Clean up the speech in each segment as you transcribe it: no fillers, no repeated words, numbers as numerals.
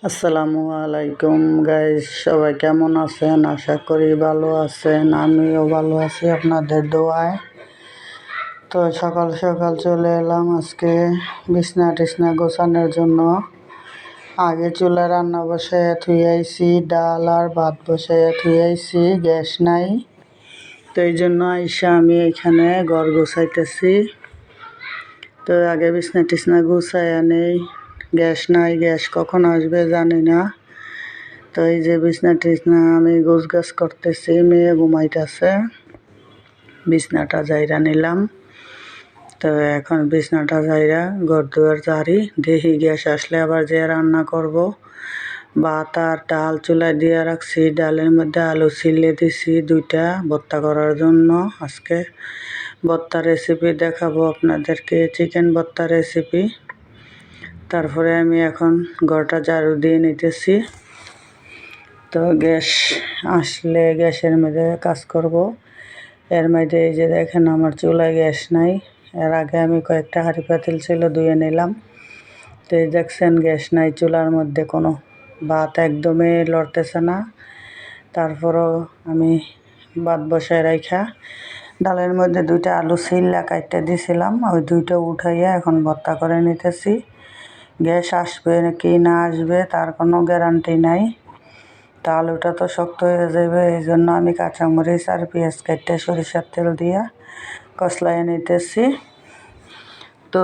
আসসালামু আলাইকুম গাইস, সবাই কেমন আছেন? আশা করি ভালো আছেন। আমিও ভালো আছি আপনাদের দোয়ায়। তো সকাল সকাল চলে এলাম আজকে বিছনা টিছনা গোছানোর জন্য। আগে চুলা রান্না বসাইয়া থুই আইছি, ডাল আর ভাত বসাইয়া থুই আইছি, গ্যাস নাই। তো এই জন্য আইসা আমি এখানে ঘর গোছাইতেছি। তো আগে বিছনা টিছনা গুছাইয়া নেই, গ্যাস নাই, গ্যাস কখন আসবে জানি না। তো এই যে বিছনা টিছনা আমি গোছগাছ করতেছি, মেয়ে ঘুমাইতেছে, বিছনাটা জাইরা নিলাম। তো এখন বিছনাটা জাইরা ঘর দুয়ার ঝাড়ি, দেখি গ্যাস আসলে আবার যে রান্না করব। ভাত আর ডাল চুলায় দিয়ে রাখছি, ডালের মধ্যে আলু ছিলে দিছি দুইটা ভর্তা করার জন্য। আজকে ভর্তা রেসিপি দেখাবো আপনাদেরকে, চিকেন ভর্তা রেসিপি। তারপরে আমি এখন ঘরটা ঝাড়ু দিয়ে নিতেছি। তো গ্যাস আসলে গ্যাসের মধ্যে কাজ করব। এর মধ্যে এই যে দেখেন আমার চুলায় গ্যাস নাই। এর আগে আমি কয়েকটা হাঁড়ি পাতিল ছিল ধুয়ে নিলাম। তো এই দেখছেন গ্যাস নাই চুলার মধ্যে, কোনো ভাত একদমই লড়তেছে না। তারপরও আমি ভাত বসায় রাখা ডালের মধ্যে দুইটা আলু ছিল্লা কাটতে দিয়েছিলাম, ওই দুইটা উঠাইয়া এখন ভর্তা করে নিতেছি। গ্যাস আসবে কি না আসবে তার কোনো গ্যারান্টি নাই। তা আলুটা তো শক্ত হয়ে যাবে, এই জন্য আমি কাঁচামরিচ আর পেঁয়াজ কেটে সরিষার তেল দিয়ে কষলাইয়ে নিতেছি। তো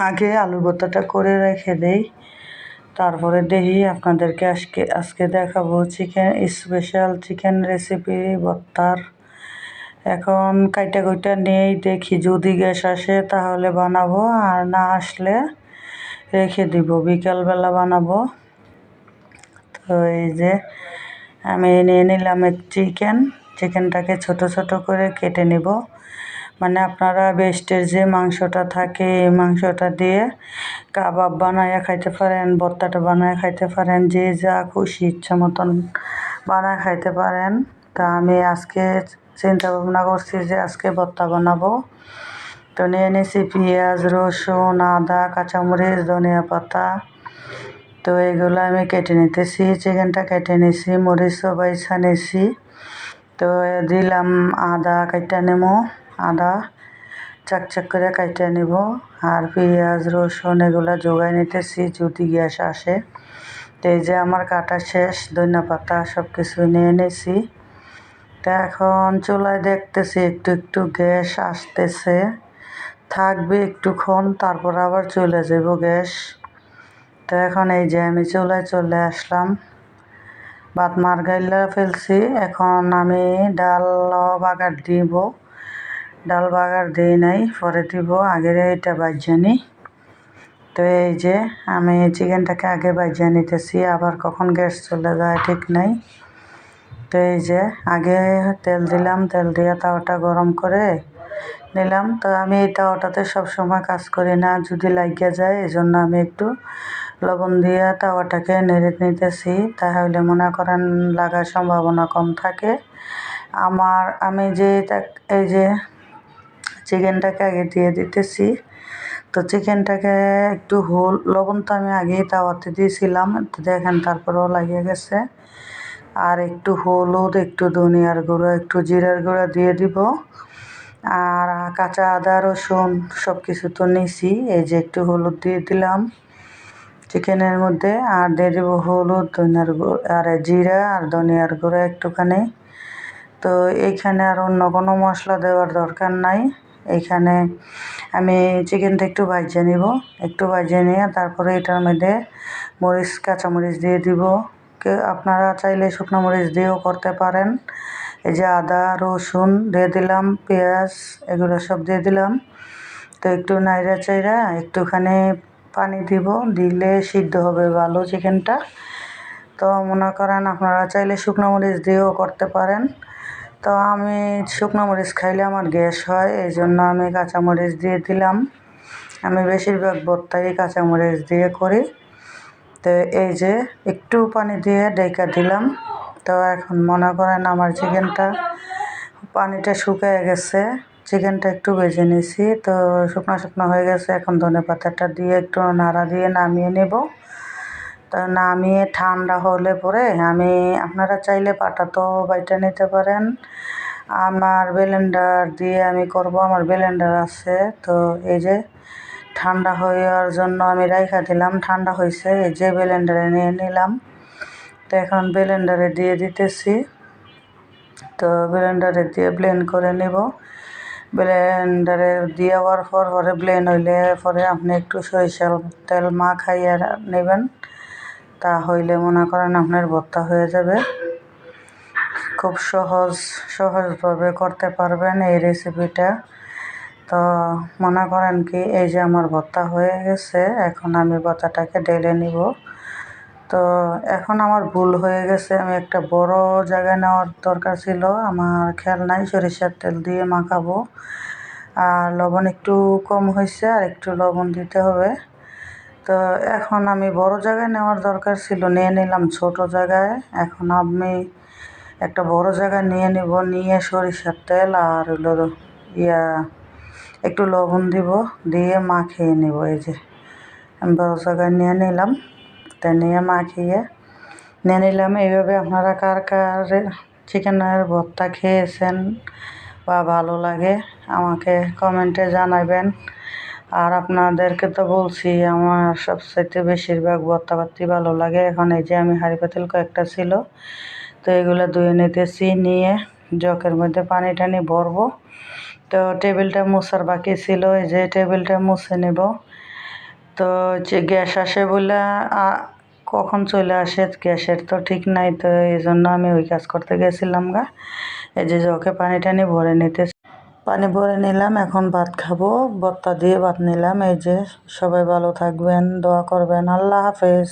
আগে আলুর ভর্তাটা করে রেখে দেই, তারপরে দেখি আপনাদেরকে আজকে দেখাবো চিকেন স্পেশাল চিকেন রেসিপি ভর্তার। এখন কাইটা কুইটা নেই, দেখি যদি গ্যাস আসে তাহলে বানাবো, আর না আসলে রেখে দিব, বিকালবেলা বানাবো। তো এই যে আমি নিয়ে নিলাম চিকেনটাকে ছোট ছোট করে কেটে নিব। মানে আপনারা বেস্টের যে মাংসটা থাকে এই মাংসটা দিয়ে কাবাব বানায় খাইতে পারেন, ভর্তাটা বানায় খাইতে পারেন, যে যা খুশি ইচ্ছা মতন বানায় খাইতে পারেন। তা আমি আজকে চিন্তা ভাবনা করছি যে আজকে ভর্তা বানাবো। তো নিয়ে নিয়েছি পেঁয়াজ, রসুন, আদা, কাঁচামরিচ, ধনিয়া পাতা। তো এগুলো আমি কেটে নিতেছি, চিকেনটা কেটে নিছি, মরিচও বাইছা নিছি। তো দিলাম আদা কাইটা নেবো, আদা চাকচাক করে কাইটা নিব। আর পেঁয়াজ রসুন এগুলো জোগাই নিতেছি যদি গ্যাস আসে। তো এই যে আমার কাটা শেষ, ধনিয়া পাতা সব কিছু নিয়ে নিয়েছি। তো এখন চুলায় দেখতেছি একটু একটু গ্যাস আসতেছে, থাকবে একটুক্ষণ তারপর আবার চলে যাব গ্যাস। তো এখন এই যে আমি চুলায় চলে আসলাম, ভাত মারগাইলা ফেলছি। এখন আমি ডাল বাগার দিব, ডাল বাগার দিই নাই, পরে দিব, আগে এটা বাজিয়ে। তো এই যে আমি চিকেনটাকে আগে বাজিয়ে নিতেছি, আবার কখন গ্যাস চলে যায় ঠিক নাই। তো এই যে আগে তেল দিলাম, তেল দিয়ে তাওয়াটা গরম করে নিলাম। তো আমি এই তাওয়াটাতে সবসময় কাজ করি না, যদি লাগিয়ে যায় এই জন্য আমি একটু লবণ দিয়ে তাওয়াটাকে নেড়ে নিতেছি, তাহলে মনে করেন লাগার সম্ভাবনা কম থাকে। আমি যে এই যে চিকেনটাকে আগে দিয়ে দিতেছি। তো চিকেনটাকে একটু লবণ তো আমি আগেই তাওয়াতে দিয়েছিলাম, তো দেখেন তারপরেও লাগিয়ে গেছে। আর একটু হলুদ, একটু ধনিয়ার গুঁড়ো, একটু জিরার গুঁড়ো দিয়ে দিব। আর কাঁচা আদা রসুন সব কিছু তো নিছি, এই যে একটু হলুদ দিয়ে দিলাম চিকেনের মধ্যে, আর দিয়ে দেবো হলুদ, ধনিয়ার গুঁড়ো আর জিরা আর ধনিয়ার গুঁড়ো একটুখানি। তো এইখানে আর অন্য কোনো মশলা দেওয়ার দরকার নাই। এইখানে আমি চিকেনটা একটু ভাজিয়ে নিব, একটু ভাজিয়ে নিয়ে তারপরে এটার মধ্যে কাঁচামরিচ দিয়ে দিব। আপনারা চাইলে শুকনো মরিচ দিয়েও করতে পারেন। এই যে আদা রসুন দিয়ে দিলাম, পেঁয়াজ এগুলো সব দিয়ে দিলাম। তো একটু নাইড়া চাইড়া একটুখানি পানি দিব, দিলে সিদ্ধ হবে ভালো চিকেনটা। তো মনে করেন আপনারা চাইলে শুকনো মরিচ দিয়েও করতে পারেন। তো আমি শুকনো মরিচ খাইলে আমার গ্যাস হয়, এই জন্য আমি কাঁচামরিচ দিয়ে দিলাম। আমি বেশিরভাগ ভর্তাই কাঁচামরিচ দিয়ে করি। তো এই যে একটু পানি দিয়ে ঢেকে দিলাম। তো এখন মনে করেন আমার পানিটা শুকিয়ে গেছে, চিকেনটা একটু ভেজে নিয়েছি, তো শুকনো শুকনো হয়ে গেছে। এখন ধনেপাতাটা দিয়ে একটু নাড়া দিয়ে নামিয়ে নেব। তা নামিয়ে ঠান্ডা হলে পরে আমি আপনারা চাইলে পাটাতো বাইটা নিতে পারেন। আমার ব্লেন্ডার দিয়ে আমি করব, আমার ব্লেন্ডার আছে। তো এই যে ঠান্ডা হওয়ার জন্য আমি রাইখা দিলাম, ঠান্ডা হয়েছে, এই যে ব্লেন্ডারে নিয়ে নিলাম। তো এখন ব্লেন্ডারে দিয়ে দিতেছি। তো ব্লেন্ডারে দিয়ে ব্লেন্ড করে নেব। ব্লেন্ডারে দেওয়ার পরে ব্লেন্ড হইলে পরে আপনি একটু সরিষার তেল মাখাইয়া নেবেন, তা হইলে মনে করেন আপনার ভর্তা হয়ে যাবে। খুব সহজভাবে করতে পারবেন এই রেসিপিটা। তো মনে করেন কি এই যে আমার ভর্তা হয়ে গেছে, এখন আমি ভর্তাটাকে ঢেলে নিব। তো এখন আমার ভুল হয়ে গেছে, আমি একটা বড় জায়গায় নেওয়ার দরকার ছিল, আমার খেয়াল নাই। সরিষার তেল দিয়ে মাখাবো, আর লবণ একটু কম হয়েছে, আর একটু লবণ দিতে হবে। তো এখন আমি বড় জায়গায় নেওয়ার দরকার ছিল, নিয়ে নিলাম ছোট জায়গায়। এখন আমি একটা বড় জায়গায় নিয়ে নেব, নিয়ে সরিষার তেল আর হলো একটু লবণ দিব, দিয়ে মাখিয়ে নেব। এই যে আমি বড় জায়গায় নিয়ে নিলাম, তা নিয়ে মাখিয়ে নিয়ে নিলাম। এইভাবে আপনারা কার কার চিকেনের ভর্তা খেয়েছেন বা ভালো লাগে আমাকে কমেন্টে জানাবেন। আর আপনাদেরকে তো বলছি আমার সবচাইতে বেশিরভাগ ভর্তাবাতি ভালো লাগে। এখন এই যে আমি হাঁড়ি পাতিল কয়েকটা ছিল, তো এগুলো ধুয়ে নিতেছি, নিয়ে জগের মধ্যে পানি টানি ভরবো। তো টেবিলটা মোছার বাকি ছিল, এই যে টেবিলটা মুছে নেব। তো যে গ্যাস আসে বলে কখন চলে আসে গ্যাসের তো ঠিক নাই, তো এই জন্য আমি ওই কাজ করতে গেছিলাম গা। এই যে জগে পানি টানি ভরে নিতে, পানি ভরে নিলাম, এখন ভাত খাবো। ভর্তা দিয়ে ভাত নিলাম। এই যে সবাই ভালো থাকবেন, দোয়া করবেন। আল্লাহ হাফেজ।